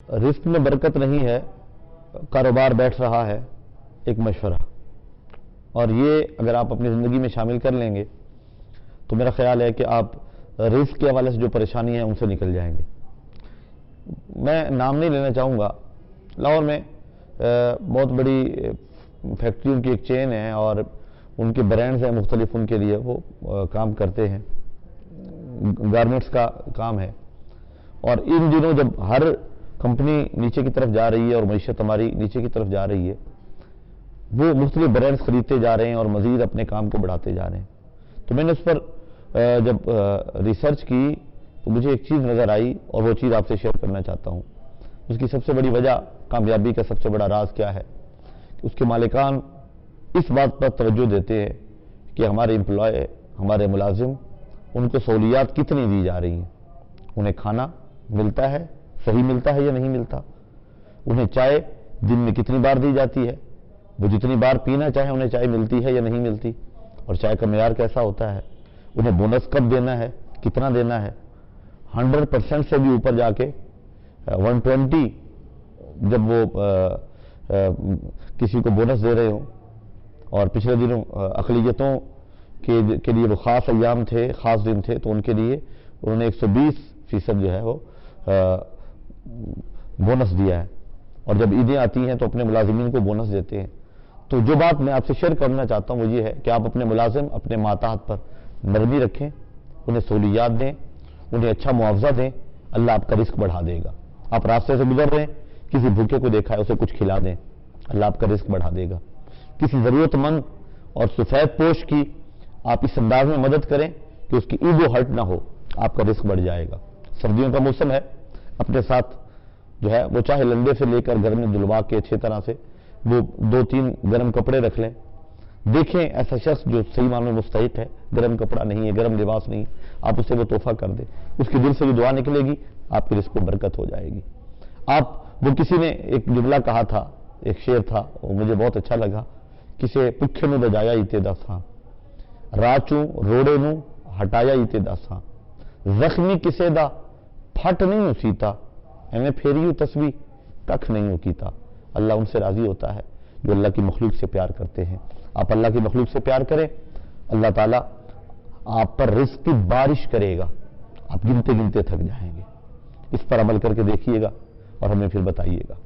Risk में बरकत नहीं है, कारोबार बैठ रहा है, एक मशवरा। और ये अगर आप अपनी ज़िंदगी में शामिल कर लेंगे तो मेरा ख्याल है कि आप रिस्क के हवाले से जो परेशानी है उनसे निकल जाएंगे। मैं नाम नहीं लेना चाहूँगा। लाहौर में बहुत बड़ी फैक्ट्रियों की एक चेन है और उनके ब्रांड्स हैं मुख्तलिफ, उनके लिए वो काम करते हैं, गारमेंट्स का काम है। और इन दिनों जब हर कंपनी नीचे की तरफ जा रही है और मईशत हमारी नीचे की तरफ जा रही है, वो मुख्तलिफ ब्रांड्स खरीदते जा रहे हैं और मजीद अपने काम को बढ़ाते जा रहे हैं। तो मैंने उस पर जब रिसर्च की तो मुझे एक चीज़ नज़र आई और वो चीज़ आपसे शेयर करना चाहता हूँ। उसकी सबसे बड़ी वजह, कामयाबी का सबसे बड़ा राज क्या है कि उसके मालिकान इस बात पर तवज्जो देते हैं कि हमारे एम्प्लॉय, हमारे मुलाजिम, उनको सहूलियात कितनी दी जा रही हैं। उन्हें खाना मिलता है, सही मिलता है या नहीं मिलता, उन्हें चाय दिन में कितनी बार दी जाती है, वो जितनी बार पीना चाहे उन्हें चाय मिलती है या नहीं मिलती, और चाय का मेयार कैसा होता है, उन्हें बोनस कब देना है, कितना देना है। 100% से भी ऊपर जाके 120 जब वो किसी को बोनस दे रहे हो। और पिछले दिनों अक़लियतों के लिए वो ख़ास अय्याम थे, ख़ास दिन थे, तो उनके लिए उन्होंने 120% जो है वो बोनस दिया है। और जब ईदें आती हैं तो अपने मुलाजिमीन को बोनस देते हैं। तो जो बात मैं आपसे शेयर करना चाहता हूँ वो ये है कि आप अपने मुलाजिम, अपने माताहत पर नरमी रखें, उन्हें सहूलियात दें, उन्हें अच्छा मुआवजा दें, अल्लाह आपका रिस्क बढ़ा देगा। आप रास्ते से गुजर रहे हैं, किसी भूखे को देखा है, उसे कुछ खिला दें, अल्लाह आपका रिस्क बढ़ा देगा। किसी ज़रूरतमंद और सफेद पोश की आप इस अंदाज में मदद करें कि उसकी ईगो हर्ट ना हो, आपका रिस्क बढ़ जाएगा। सर्दियों का मौसम है, अपने साथ जो है वो चाहे लंबे से लेकर घर में दुलवा के अच्छी तरह से वो 2-3 गर्म कपड़े रख लें। देखें ऐसा शख्स जो सही मानों में मुस्तहिक है, गर्म कपड़ा नहीं है, गर्म लिबास नहीं, आप उसे वो तोहफा कर दें, उसके दिल से जो दुआ निकलेगी आपके रिस्क में बरकत हो जाएगी। वो किसी ने एक जुमला कहा था, एक शेर था, वो मुझे बहुत अच्छा लगा। किसे पुखे में बजाया इते दसा, राचू रोड़े नू हटाया इते दसा, जख्मी किसे दा फट नहीं उसीता, एवं फेरी तस्वीर कख नहीं उकीता। अल्लाह उनसे राजी होता है जो अल्लाह की मखलूक से प्यार करते हैं। आप अल्लाह की मखलूक से प्यार करें, अल्लाह ताला आप पर रिस्क की बारिश करेगा, आप गिनते गिनते थक जाएंगे। इस पर अमल करके देखिएगा और हमें फिर बताइएगा।